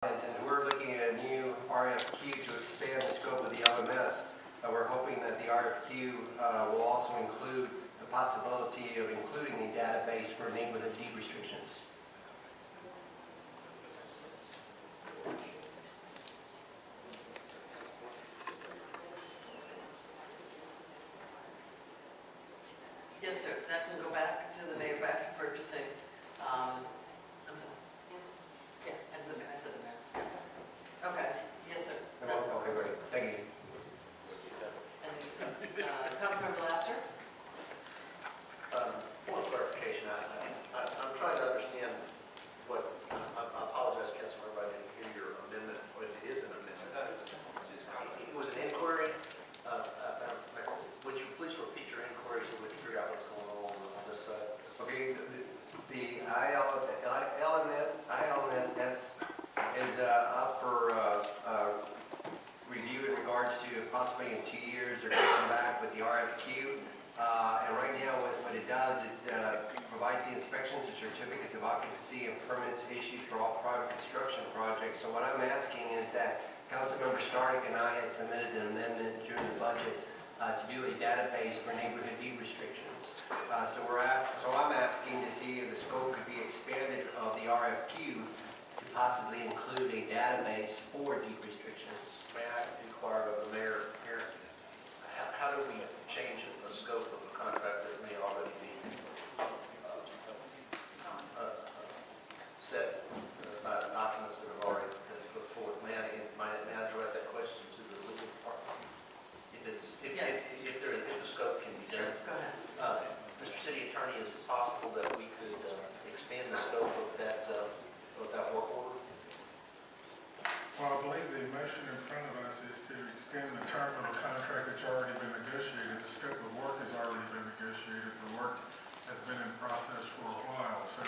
And we're looking at a new RFQ to expand the scope of the LMS. We're hoping that the RFQ will also include the possibility of including the database for neighborhood deed restrictions. Yes, sir. That can go back to the mayor, back to purchasing. I'm sorry. Yeah, I said the mayor. Okay. Yes, sir. Okay, great. Thank you. And Councilmember Laster? Point of clarification, I'm trying to understand what, I apologize, Councilmember, I didn't hear your amendment, or if it is an amendment. It was an inquiry. Would you please repeat your inquiry so we can figure out what's going on this side? Okay, the ILMS is up for review in regards to possibly in 2 years they're going to come back with the RFQ. And right now what it does, it provides the inspections and certificates of occupancy and permits issued for all private construction projects. So what I'm asking is that Councilmember Stark and I had submitted an amendment during the budget to do a database for neighborhood deed restrictions. So I'm asking to see if the scope could be expanded of the RFQ to possibly include a database for deed restrictions. May I inquire of the mayor here? How do we change the scope of a contract that may already be set by documents that have already been put forth? May I direct that question to the legal department? If the scope can be done. Sure, go ahead. Mr. City Attorney, is it possible that we could expand the scope of that work order? Well, I believe the motion in front of us is to extend the term of a contract that's already been negotiated. The scope of work has already been negotiated. The work has been in process for a while. So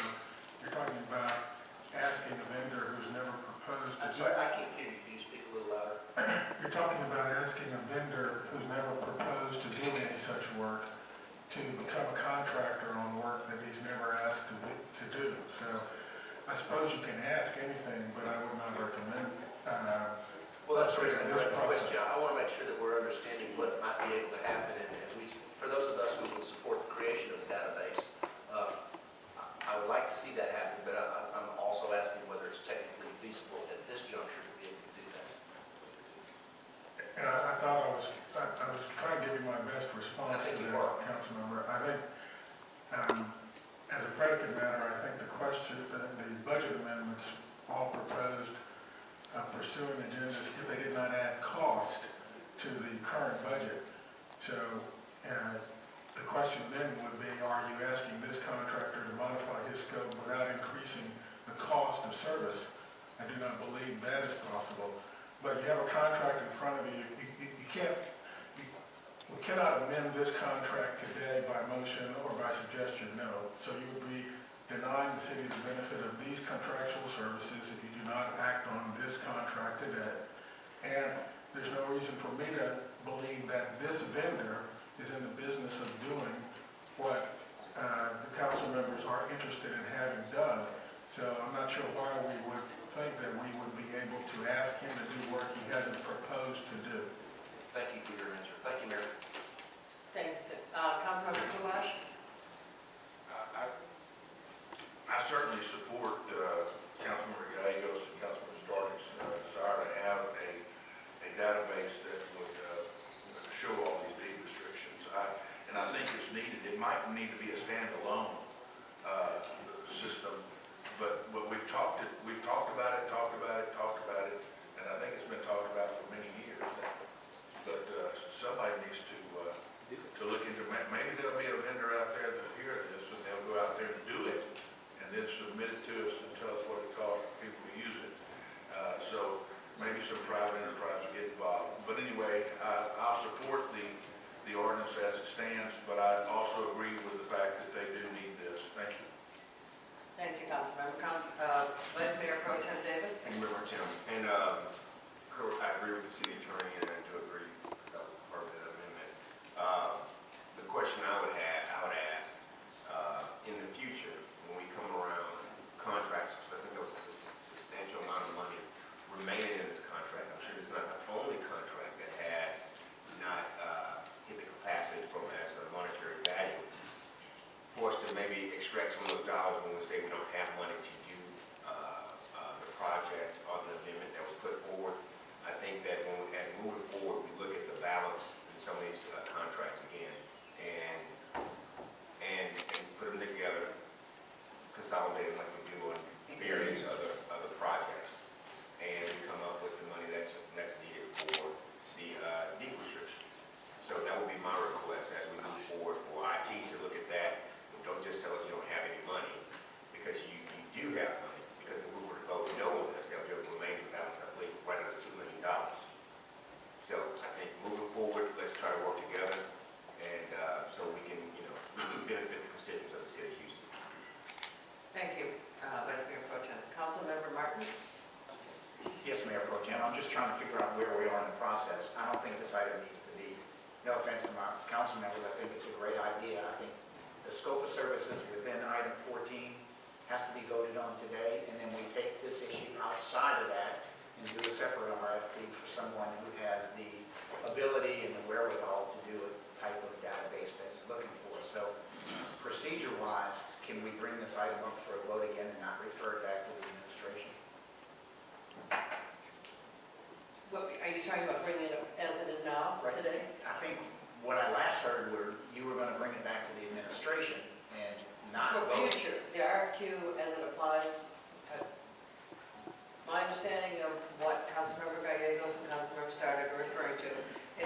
you're talking about asking a vendor who's never proposed to... I'm sorry, I can't hear you. Can you speak a little louder? You're talking about asking a vendor who's never proposed to do any such work to become a contractor on work that he's never asked to do. So I suppose you can ask anything, but I would not recommend. Well, that's the reason I direct the question. I want to make sure that we're understanding what might be able to happen, and for those of us who would support the creation of the database, I would like to see that happen, but I'm also asking whether it's technically feasible at this juncture to be able to do that. And I thought I was trying to give you my best response to that, Council Member. I think, as a predicate matter, I think the budget amendments all proposed pursuing agendas if they did not add cost to the current budget. So the question then would be, are you asking this contractor to modify his scope without increasing the cost of service? I do not believe that is possible. But you have a contract in front of you. We cannot amend this contract today by motion or by suggestion, no. So you would be denying the city the benefit of these contractual services if you do not act on this contract today. And there's no reason for me to believe that this vendor is in the business of doing what the council members are interested in having done. So I'm not sure why we would think that we would be able to ask him to do work he hasn't proposed to do. Thank you for your answer. Thank you, Mayor. Thank you, sir. Councilmember Kubash? I certainly support Councilmember Gallegos and Councilmember Stark's desire to have a database that would show all these deed restrictions. And I think it's needed. It might need to be a standalone system, but we've talked about it, and I think it's been talked about for many years. But somebody needs to look into. Maybe there'll be a vendor out there that'll hear this, and they'll go out there and do it, and then submit it to us and tell us what it costs for people to use it. So maybe some private enterprise will get involved. But anyway, I'll support the ordinance as it stands, but I also agree with the fact that they do Yes, Mayor Pro Tem, I'm just trying to figure out where we are in the process. I don't think this item needs to be, no offense to my council members, I think it's a great idea. I think the scope of services within item 14 has to be voted on today, and then we take this issue outside of that and do a separate RFP for someone who has the ability and the wherewithal to do a type of database that you're looking for. So procedure-wise, can we bring this item up for a vote again and not refer it back to the administration? What, are you talking about bringing it up as it is now, Right. today? I think what I last heard were you were going to bring it back to the administration and not For vote. future, the RFQ as it applies, my understanding of what Councilmember Gallegos and Councilmember Stoddard are referring to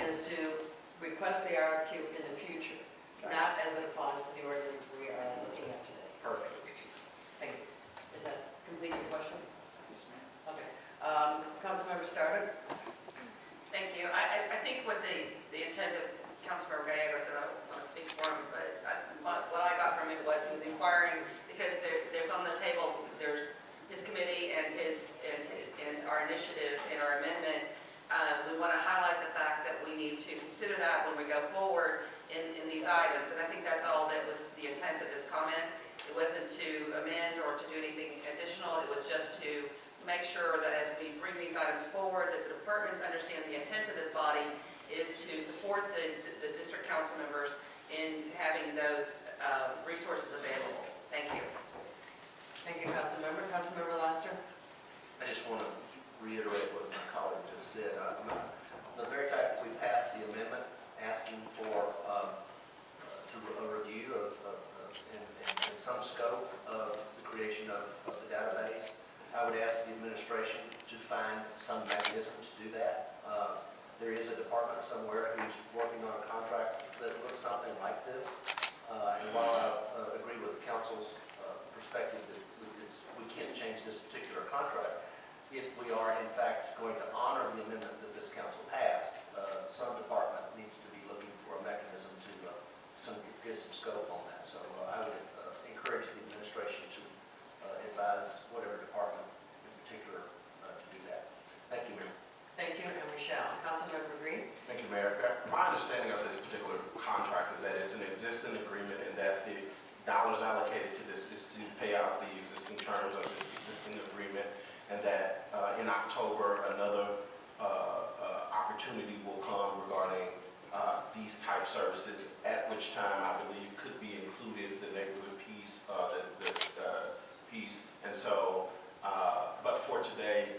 is to request the RFQ in the future, not as it applies to the ordinance we are looking at today. Perfect. Thank you. Does that complete your question? Yes, ma'am. Okay. Councilmember Stoddard? Thank you. I think what the intent of Councilmember Gallegos, and I don't want to speak for him, but what I got from it was he was inquiring, because there's on the table, there's his committee and our initiative and our amendment. We want to highlight the fact that we need to consider that when we go forward in these items. And I think that's all that was the intent of his comment. It wasn't to amend or to do anything additional. It was just to make sure that as we bring these items forward, that the departments understand the intent of this body is to support the district council members in having those resources available. Thank you. Thank you, Councilmember. Councilmember Laster? I just want to reiterate what my colleague just said. The very fact that we passed the amendment asking for a review of in some scope of the creation of the database, I would ask the administration to find some mechanism to do that. There is a department somewhere who's working on a contract that looks something like this. And while I agree with the council's perspective that we can't change this particular contract, if we are in fact going to honor the amendment that this council passed, some department needs to be looking for a mechanism to get some scope on that. So I would encourage the administration to advise whatever department in particular to do that. Thank you, Mayor. Thank you, and we shall. Councilmember Green? Thank you, Mayor. My understanding of this particular contract is that it's an existing agreement and that the dollars allocated to this is to pay out the existing terms of this existing agreement, and that in October another opportunity will come regarding these type services, at which time I believe could be included the neighborhood piece, the piece. And so, but for today,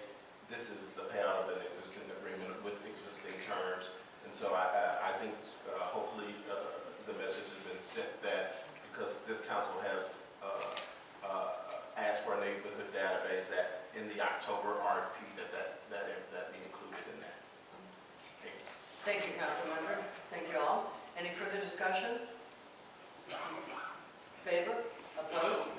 this is the payout of an existing agreement with existing terms. And so I think hopefully the message has been sent that because this council has asked for a neighborhood database, that in the October RFP that be included in that. Thank you. Thank you, Councilmember. Thank you all. Any further discussion? Favor? Opposed?